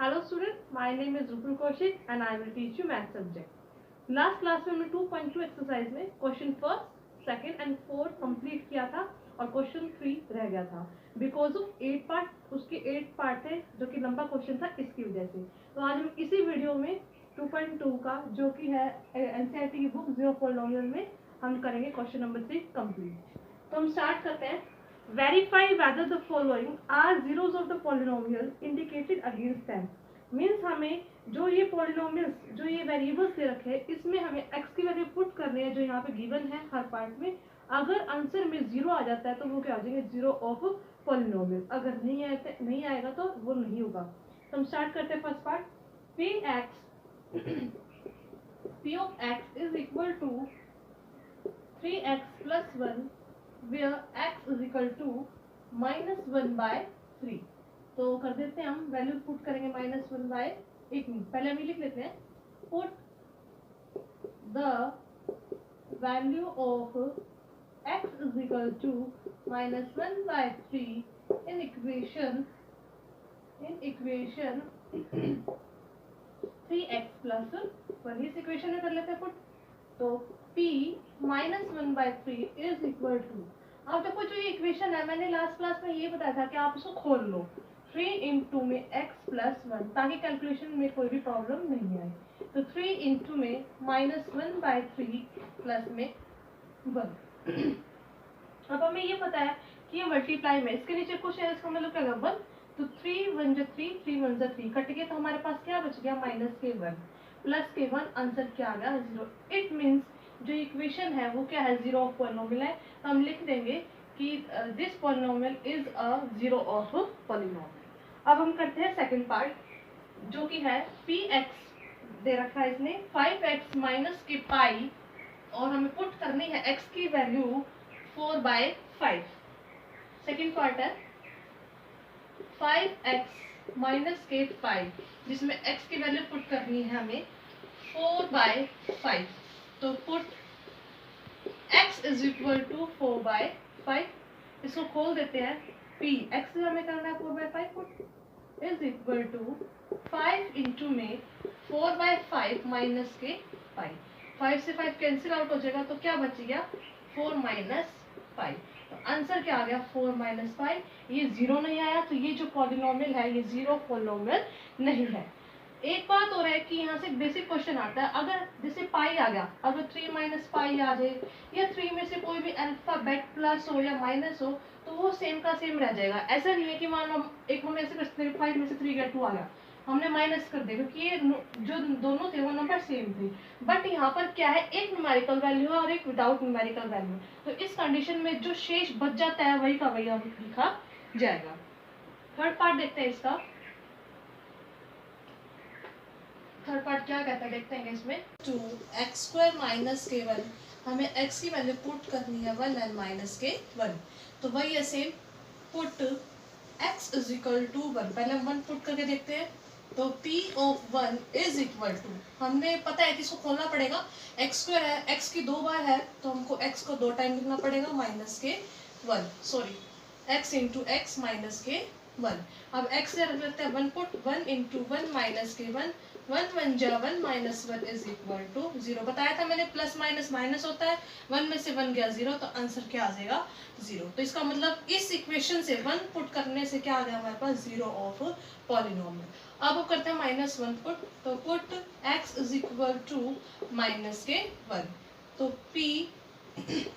Hello student, my name is Rupal Kaushik and I will teach you math subject. Last class में हमने 2.2 exercise में question first, second and fourth complete किया था और question 3 रह गया था बिकॉज ऑफ 8 पार्ट। उसके 8 पार्ट थे जो कि लंबा क्वेश्चन था, इसकी वजह से। तो आज हम इसी वीडियो में 2.2 का जो कि है एनसीईआरटी की बुक जीरो पॉलिनोमियल में हम करेंगे क्वेश्चन नंबर 3 कंप्लीट। तो हम स्टार्ट करते हैं। Verify whether the following are zeros of the polynomial indicated against them. Means हमें जो ये पॉलिनोमियल्स, जो ये वेरिएबल्स दे रखे हैं, इसमें हमें एक्स की वैल्यू पुट करनी है जो यहाँ पे गिवन है हर पार्ट में। अगर आंसर में जीरो आ जाता है तो वो क्या हो जाएंगे, जीरो ऑफ पॉलिनोमियल। अगर नहीं आएगा तो वो नहीं होगा। तो हम स्टार्ट करते हैं first part. P X P of X is equal to 3x plus 1 where x is equal to -1/3। तो कर देते हैं, हम वैल्यू पुट करेंगे -1/। एक मिनट पहले हम ये लिख लेते हैं। Put the value of x is equal to -1/3 in equation 3x plus 1। इस इक्वेशन में कर लेते हैं पुट। तो p -1/3 इज इक्वल टू, अब देखो जो ये इक्वेशन है, मैंने लास्ट क्लास में ये बताया था कि आप इसको खोल लो 3 इंटू में x प्लस 1, ताकि कैलकुलेशन में कोई भी प्रॉब्लम नहीं आए। तो 3 इंटू में -1/3 प्लस में 1। अब हमें ये पता है कि ये मल्टीप्लाई में इसके नीचे कुछ है, इसका मतलब क्या होगा 1। तो 3 1 जा 3, 3 1 जा 3 कट गया, तो हमारे पास क्या बच गया -1 प्लस के 1। आंसर क्या आ गया, 0। इट मीन्स जो इक्वेशन है वो क्या है, जीरो ऑफ पॉलिनोमियल है। तो हम लिख देंगे कि this polynomial is a zero of polynomial. अब हम करते हैं सेकंड पार्ट जो कि है पी एक्स दे रखा है इसने 5x माइनस के पाई, और हमें पुट करनी है x की वैल्यू 4/5। सेकंड पार्ट है 5x माइनस के पाई, जिसमें x की वैल्यू पुट करनी है हमें 4/5। तो put x is equal to 4/5। इसको खोल देते हैं। p x हमें करना है 4/5, put is equal to 5 into में 4/5 माइनस के पाई। 5 से 5 कैंसिल आउट हो जाएगा, तो क्या बच गया 4 माइनस 5। तो आंसर क्या आ गया 4 माइनस 5। ये जीरो नहीं आया, तो ये जो पॉलिनोमियल है ये जीरो पॉलिनोमियल नहीं है। एक बात हो रहा है कि यहाँ से बेसिक क्वेश्चन आता है, अगर जैसे पाई आ गया, अगर 3 माइनस पाई आ जाए या 3 में से कोई भी अल्फाबेट प्लस हो या माइनस हो, तो वो सेम का सेम रह जाएगा। ऐसा नहीं है कि मान लो एक हम ऐसे करते हैं 5 में से 3 गया 2 आ गया, हमने माइनस कर दिया, क्योंकि ये जो दोनों थे वो नंबर सेम थे। बट यहाँ पर क्या है, एक न्यूमेरिकल वैल्यू है और एक विदाउट न्यूमेरिकल वैल्यू। तो इस कंडीशन में जो शेष बच जाता है वही का वही लिखा जाएगा। थर्ड पार्ट देखते हैं इसका। थर्ड पार्ट क्या कहता है देखते हैं इसमें। 2x² माइनस के 1, हमें x की वैल्यू पुट करनी है 1 एंड माइनस के 1। तो वही है same, put x is equal to 1। पहले हम 1 पुट करके देखते हैं। तो p of 1 is equal to, हमने पता है कि इसको खोलना पड़ेगा, x² है, x की 2 बार है तो हमको x को 2 टाइम लिखना पड़ेगा माइनस के 1, sorry x into x minus के 1। अब x से रख लेते हैं 1 पुट, 1 इंटू 1 माइनस के 1, 1 1 जा 1 माइनस 1 इज इक्वल टू 0। बताया था मैंने प्लस माइनस माइनस होता है, 1 में से 1 गया 0, तो आंसर क्या आ जाएगा 0। तो इसका मतलब इस इक्वेशन से 1 पुट करने से क्या आ गया हमारे पास, 0 ऑफ पॉलिनोमियल। अब करते हैं -1 पुट। तो put x is equal to minus के 1। तो p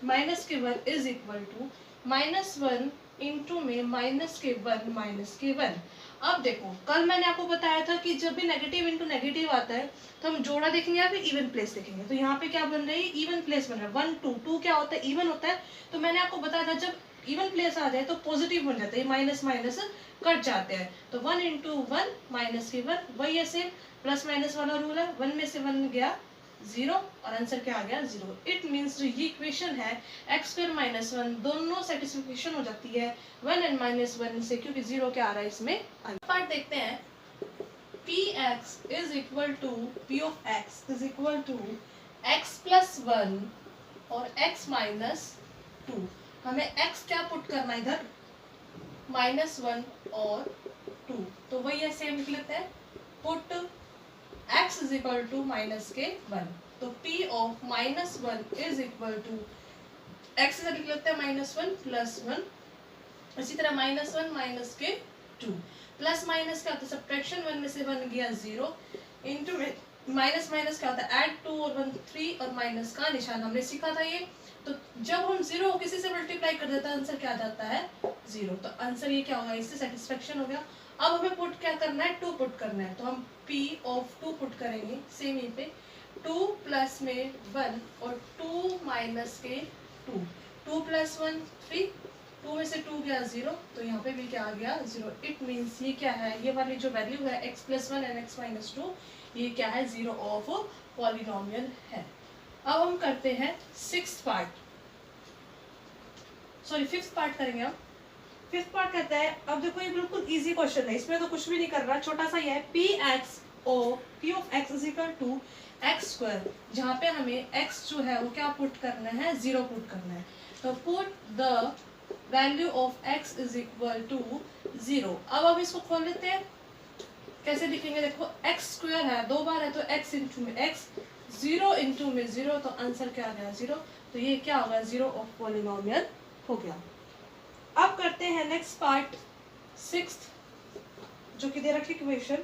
माइनस के 1 इज इक्वल टू -1 इंटू में माइनस के 1 माइनस के 1। अब देखो, कल मैंने आपको बताया था कि जब भी नेगेटिव इंटू नेगेटिव आता है तो हम जोड़ा देखेंगे या फिर इवन प्लेस देखेंगे। तो यहाँ पे क्या बन रही है, इवन प्लेस बन रहा है। 1 2 2 क्या होता है, इवन होता है। तो मैंने आपको बताया था जब इवन प्लेस आ जाए तो पॉजिटिव बन जाता है, माइनस माइनस कट जाते हैं। तो 1 इंटू 1 माइनस के 1, वही ऐसे प्लस माइनस वाला रूल है। 1 में से 1 गया 0 और आंसर क्या आ गया 0। इट मीन्स जो ये इक्वेशन है x² माइनस 1 दोनों सेटिस्फिकेशन हो जाती है 1 एंड माइनस 1 से, क्योंकि 0 क्या आ रहा है इसमें। पार्ट देखते हैं। px is equal to p of x is equal to x plus 1 और x माइनस 2। हमें x क्या पुट करना है इधर, -1 और 2। तो वही है सेम लिख लेते हैं। Put x is equal to minus के 1, तो p of minus 1 is equal to x से लिख लेते हैं माइनस 1 प्लस 1, इसी तरह माइनस 1 माइनस के 2, प्लस माइनस क्या होता है सब्ट्रैक्शन, 1 में से 1 गया 0, इंटू में माइनस माइनस क्या होता है ऐड 2 और 1 3 और माइनस का निशान हमने सीखा था ये। तो जब हम 0 किसी से मल्टीप्लाई कर देते हैं आंसर क्या आ जाता है 0, तो आंसर ये क्या होगा, इससे सेटिस्फेक्शन हो गया। अब हमें पुट क्या करना है, 2 पुट करना है, तो हम p ऑफ 2 पुट करेंगे सेम यहीं पे, 2 प्लस में 1 और 2 माइनस के 2, 2 प्लस 1 3, 2 में से 2 गया 0, तो यहाँ पे भी क्या आ गया 0। इट मीन्स ये क्या है, ये वाली जो वैल्यू है x plus 1 and x minus 2, ये क्या है 0 ऑफ पॉलिनोमियल है। अब हम करते हैं फिफ्थ पार्ट करेंगे हम। फिफ्थ पार्ट कहता है, अब देखो ये बिल्कुल इजी क्वेश्चन है, इसमें तो कुछ भी नहीं कर रहा, छोटा सा ये है p of x is equal to x square, जहाँ पे हमें x जो है वो क्या पुट करना है 0 पुट करना है, तो put the value of x is equal to 0। अब हम इसको खोल लेते हैं, कैसे लिखेंगे, देखो x स्क्वायर है 2 बार है तो x इंटू में x, 0 इंटू में 0, तो आंसर क्या आ गया 0, तो ये क्या होगा 0 ऑफ पॉलिनोमियल हो गया। अब करते हैं नेक्स्ट पार्ट सिक्स्थ, जो कि दे रखी equation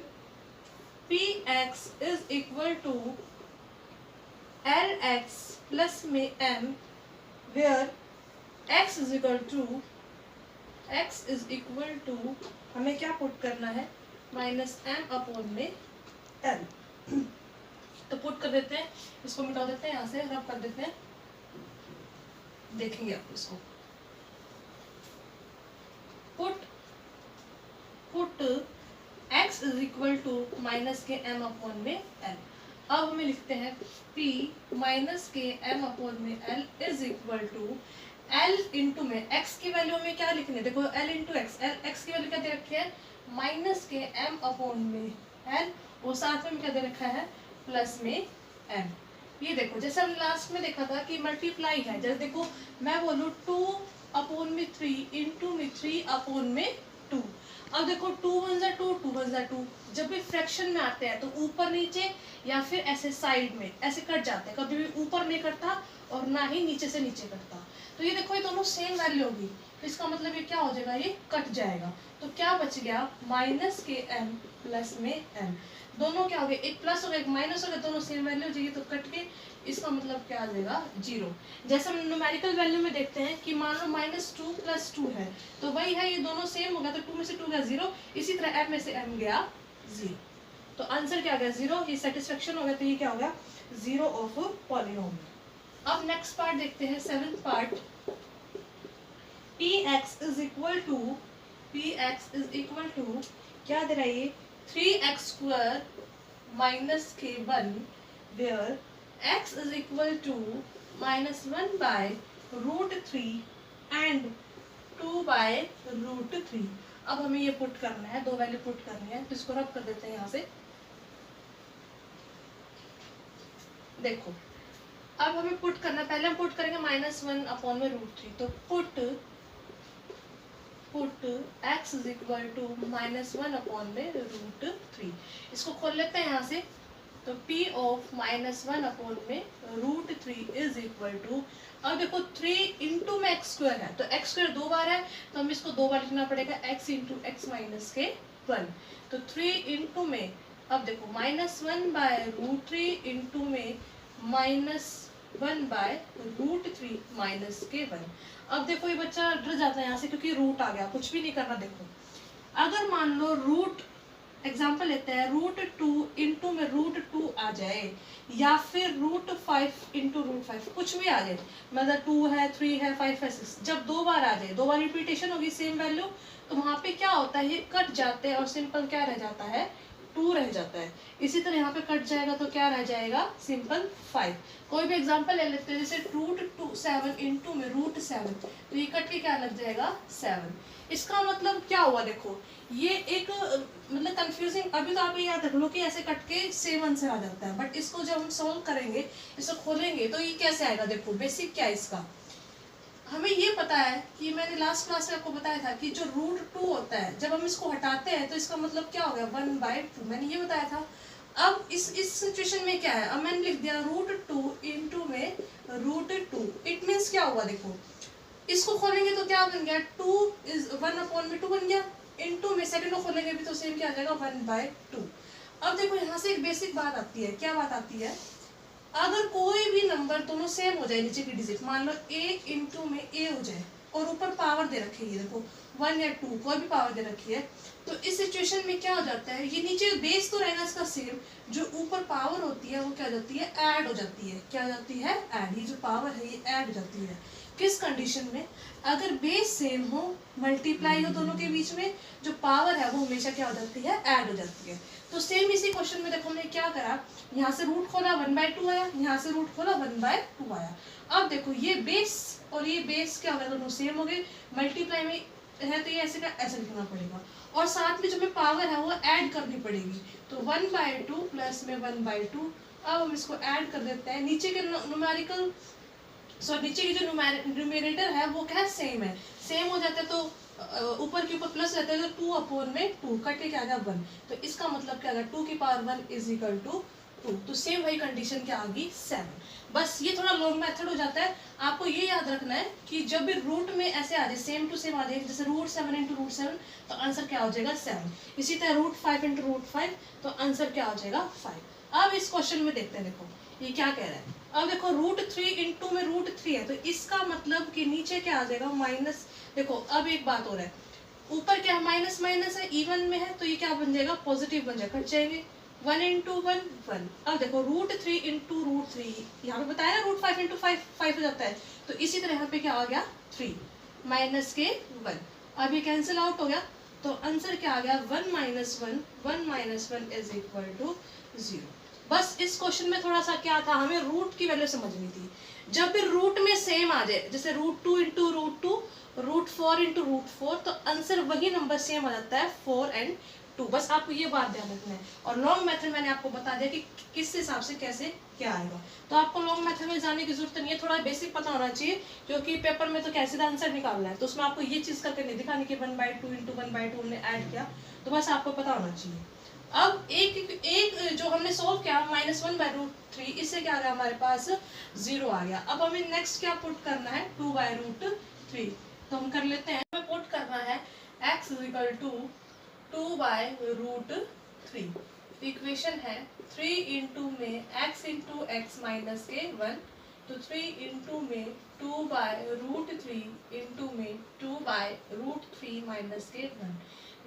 px is equal to lx plus में m, where x is equal to हमें क्या पुट करना है माइनस m अपॉन में l। तो पुट कर देते हैं, इसको मिटा देते हैं, यहाँ से रब कर देते हैं, देखेंगे आप इसको। Put x is equal to minus के m अपॉन में l। अब हमें लिखते हैं p माइनस के m अपॉन में l is equal to l into में x की वैल्यू हमें क्या लिखनी है, देखो l इंटू एक्स, x की वैल्यू क्या दे रखी है माइनस के m अपॉन में l, और साथ में क्या दे रखा है प्लस में m। ये देखो जैसे हम लास्ट में देखा था कि मल्टीप्लाई है, जैसे देखो मैं बोलूँ 2 अपॉन में 3 इंटू में 3 अपॉन में 2, अब देखो 2 1 जा 2, 2 1 जा 2, जब भी फ्रैक्शन में आते हैं तो ऊपर नीचे या फिर ऐसे साइड में ऐसे कट जाते हैं, कभी भी ऊपर नहीं कटता और ना ही नीचे से नीचे कटता। तो ये देखो ये दोनों सेम वैल्यू होगी, तो इसका मतलब ये क्या हो जाएगा, ये कट जाएगा, तो क्या बच गया माइनस के m प्लस में m, दोनों क्या हो गए, एक प्लस हो गया एक माइनस हो गया, दोनों सेम वैल्यू हो जाएगी, तो कट के इसका मतलब क्या आ जाएगा 0। जैसे हम न्यूमेरिकल वैल्यू में देखते हैं कि मान लो -2 + 2 है, तो वही है, ये दोनों सेम हो गया, तो 2 में से 2 गया 0, इसी तरह m में से m गया 0, तो आंसर क्या आ गया 0, ये सेटिस्फेक्शन हो गया, तो ये क्या हो गया 0 ऑफ पॉलिनोमियल। अब नेक्स्ट पार्ट देखते हैं, seventh part, px is equal to क्या दे रहा है ये 3x² माइनस के 1, where x is equal to -1/√3 and 2/√3। अब हमें ये पुट करना है, दो वैल्यू पुट करनी है, तो इसको रब कर देते हैं यहाँ से। देखो अब हमें पुट करना, पहले हम पुट करेंगे -1/√3, तो put x is equal to -1/√3, इसको खोल लेते हैं यहाँ से, तो p of -1/√3 is equal to, अब देखो 3 इंटू में x² है, तो x² 2 बार है, तो हम इसको 2 बार लिखना पड़ेगा, x इंटू x माइनस के 1, तो 3 इंटू में, अब देखो -1/√3 इंटू में -1/√3 माइनस के 1। अब देखो ये बच्चा डर जाता है यहाँ से, क्योंकि रूट आ गया, कुछ भी नहीं करना। देखो अगर मान लो रूट, एग्जाम्पल लेते हैं, √2 इंटू में √2 आ जाए, या फिर √5 इंटू √5, कुछ भी आ जाए, मतलब 2 है 3 है 5 है 6, जब 2 बार आ जाए, 2 बार रिपीटेशन होगी सेम वैल्यू, तो वहाँ पे क्या होता है, ये कट जाते हैं और सिंपल क्या रह जाता है 2 रह जाता है। इसी तरह यहाँ पे कट जाएगा तो क्या रह जाएगा सिंपल 5। कोई भी एग्जांपल ले लेते हैं, जैसे √7 इंटू में √7, तो ये कट के क्या लग जाएगा 7। इसका मतलब क्या हुआ, देखो ये एक मतलब कंफ्यूजिंग, अभी तो आप ये याद रख लो कि ऐसे कट के सेम आंसर आ जाता है, बट इसको जब हम सॉल्व करेंगे, इसको खोलेंगे तो ये कैसे आएगा। देखो बेसिक क्या है इसका, हमें ये पता है कि मैंने लास्ट क्लास में आपको बताया था कि जो √2 होता है जब हम इसको हटाते हैं तो इसका मतलब क्या हो गया 1/2, मैंने ये बताया था। अब इस सिचुएशन में क्या है, अब मैंने लिख दिया √2 इंटू में √2, इट मीन्स क्या हुआ देखो, इसको खोलेंगे तो क्या बन गया 2 इज 1/2 बन गया, इंटू में सेकंड को खोलेंगे भी तो सेम क्या आ जाएगा 1/2। अब देखो यहाँ से एक बेसिक बात आती है, क्या बात आती है, अगर कोई भी नंबर दोनों सेम हो जाए, नीचे की डिजिट मान लो a इंटू में a हो जाए और ऊपर पावर दे रखी है, ये देखो 1 या 2 कोई भी पावर दे रखी है, तो इस सिचुएशन में क्या हो जाता है, ये नीचे बेस तो रहेगा इसका सेम, जो ऊपर पावर होती है वो क्या हो जाती है ऐड हो जाती है, क्या हो जाती है ऐड, ये जो पावर है ये ऐड हो जाती है। किस कंडीशन में, अगर बेस सेम हो, मल्टीप्लाई हो दोनों के बीच में, जो पावर है वो हमेशा क्या हो जाती है ऐड हो जाती है। तो सेम इसी क्वेश्चन में देखो हमने क्या करा, यहाँ से रूट खोला 1/2 आया, यहाँ से रूट खोला 1/2 आया। अब देखो ये बेस और ये बेस क्या हो गया, दोनों सेम हो गए, मल्टीप्लाई में है तो ये ऐसे का ऐसे लिखना पड़ेगा, और साथ में जो हमें पावर है वो ऐड करनी पड़ेगी, तो 1/2 प्लस में 1/2। अब हम इसको ऐड कर देते हैं, नीचे के न्यूमेरिकल नीचे की जो न्यूमेरेटर है वो क्या सेम है, सेम हो जाता है तो ऊपर के ऊपर प्लस रहता है तो 2/2 कट के क्या आ गया 1, तो इसका मतलब क्या आ गया 2 की पावर 1 इज इक्वल टू 2, तो सेम वही कंडीशन क्या आ गई 7। बस ये थोड़ा लॉन्ग मेथड हो जाता है, आपको ये याद रखना है कि जब भी रूट में ऐसे आ जाए सेम टू सेम आ जाए, जैसे √7 इंटू √7 तो आंसर क्या हो जाएगा 7, इसी तरह √5 इंटू √5 तो आंसर क्या हो जाएगा 5। अब इस क्वेश्चन में देखते हैं, देखो ये क्या कह रहा है, अब देखो √3 इंटू में √3 है तो इसका मतलब कि नीचे क्या आ जाएगा माइनस, देखो अब एक बात हो रहा है, ऊपर क्या माइनस माइनस है, इवन में है तो ये क्या बन जाएगा पॉजिटिव बन जाएगा, कट जाएंगे 1 इंटू 1 1। अब देखो √3 इंटू √3, यहाँ पे बताया ना √5 इंटू 5 हो जाता है, तो इसी तरह यहाँ पे क्या आ गया 3 माइनस के 1, अब ये कैंसिल आउट हो गया, तो आंसर क्या आ गया 1 माइनस 1 इज इक्वल टू 0। बस इस क्वेश्चन में थोड़ा सा क्या था, हमें रूट की वैल्यू समझनी थी, जब भी रूट में सेम आ जाए, जैसे √2 इंटू √2, √4 इंटू √4, तो आंसर वही नंबर सेम आ जाता है 4 और 2, बस आपको ये बात ध्यान रखना है। और लॉन्ग मेथड मैंने आपको बता दिया कि किस हिसाब से कैसे क्या आएगा, तो आपको लॉन्ग मेथड में जाने की जरूरत नहीं है, थोड़ा बेसिक पता होना चाहिए, क्योंकि पेपर में तो कैसे आंसर निकालना है, तो उसमें आपको ये चीज़ करके नहीं दिखानी कि 1/2 इंटू 1/2 हमने ऐड किया, तो बस आपको पता होना चाहिए। अब एक जो हमने सोल्व किया -1/√3, इससे क्या आ गया हमारे पास 0 आ गया। अब हमें नेक्स्ट क्या पुट करना है 2/√3, तो हम कर लेते हैं, हमें पुट करना है x इक्वल टू 2/√3, इक्वेशन है 3 इंटू में x इंटू एक्स माइनस के 1, तो 3 इंटू में 2/√3 इंटू में 2/√3 माइनस के 1,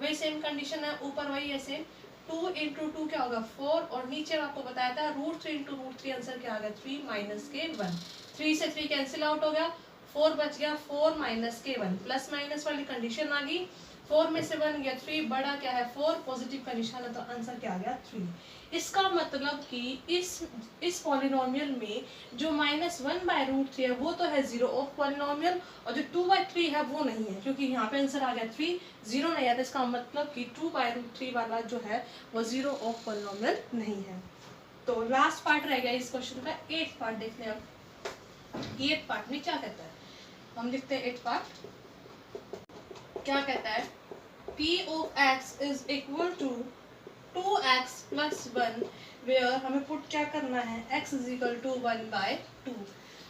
वही सेम कंडीशन है, ऊपर वही है सेम, 2 इंटू 2 क्या होगा 4, और नीचे आपको बताया था √3 इंटू √3 आंसर क्या आ गया 3 माइनस के 1, 3 से 3 कैंसिल आउट हो गया, 4 बच गया, 4 माइनस के 1, प्लस माइनस वाली कंडीशन आ गई, 4 में से 1 गया 3, बड़ा क्या है 4, पॉजिटिव कंडीशन है तो आंसर क्या आ गया 3। इसका मतलब कि इस पॉलिनोमियल में जो -1/√3 है वो तो है 0 ऑफ पॉलिनोमियल, और जो 2/3 है वो नहीं है, क्योंकि यहाँ पे आंसर आ गया 3, 0 नहीं आता, इसका मतलब कि 2/√3 वाला जो है वो 0 ऑफ पॉलिनोमियल नहीं है। तो लास्ट पार्ट रह गया इस क्वेश्चन का, 8th पार्ट देखते हैं। अब 8th पार्ट में क्या कहता है, हम लिखते हैं 8th पार्ट क्या कहता है, p of x is equal to 2x plus 1, where हमें पुट क्या करना है x is equal to 1/2,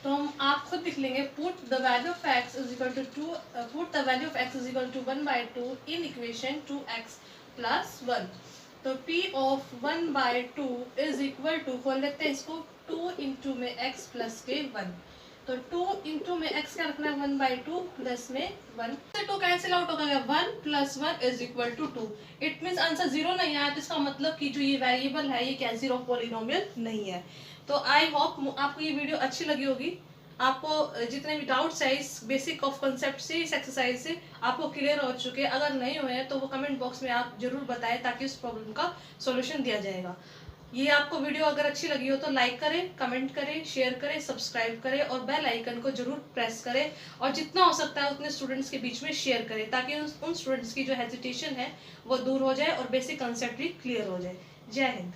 तो हम आप खुद लिख लेंगे put the value of x is equal to 2, put the value of x is equal to 1/2 in equation 2x plus 1, तो p of 1/2 is equal to, खोल लेते हैं इसको, 2 इंटू में x प्लस के 1, तो 2 इंटू में x क्या रखना है 1/2 प्लस में 1, से 2 कैंसिल आउट हो गया, 1 plus 1 is equal to 2, it means answer 0 नहीं आया, तो इसका मतलब कि जो ये वेरिएबल है ये क्या 0 पॉलिनोमियल नहीं है। तो आई होप आपको ये वीडियो अच्छी लगी होगी, आपको जितने भी डाउट्स है इस बेसिक ऑफ कंसेप्ट से, इस एक्सरसाइज से आपको क्लियर हो चुके हैं, अगर नहीं हुए तो वो कमेंट बॉक्स में आप जरूर बताएं, ताकि उस प्रॉब्लम का सॉल्यूशन दिया जाएगा। ये आपको वीडियो अगर अच्छी लगी हो तो लाइक करें, कमेंट करें, शेयर करें, सब्सक्राइब करें और बेल आइकन को जरूर प्रेस करें, और जितना हो सकता है उतने स्टूडेंट्स के बीच में शेयर करें, ताकि उन स्टूडेंट्स की जो हेजिटेशन है वो दूर हो जाए और बेसिक कंसेप्ट भी क्लियर हो जाए। जय हिंद।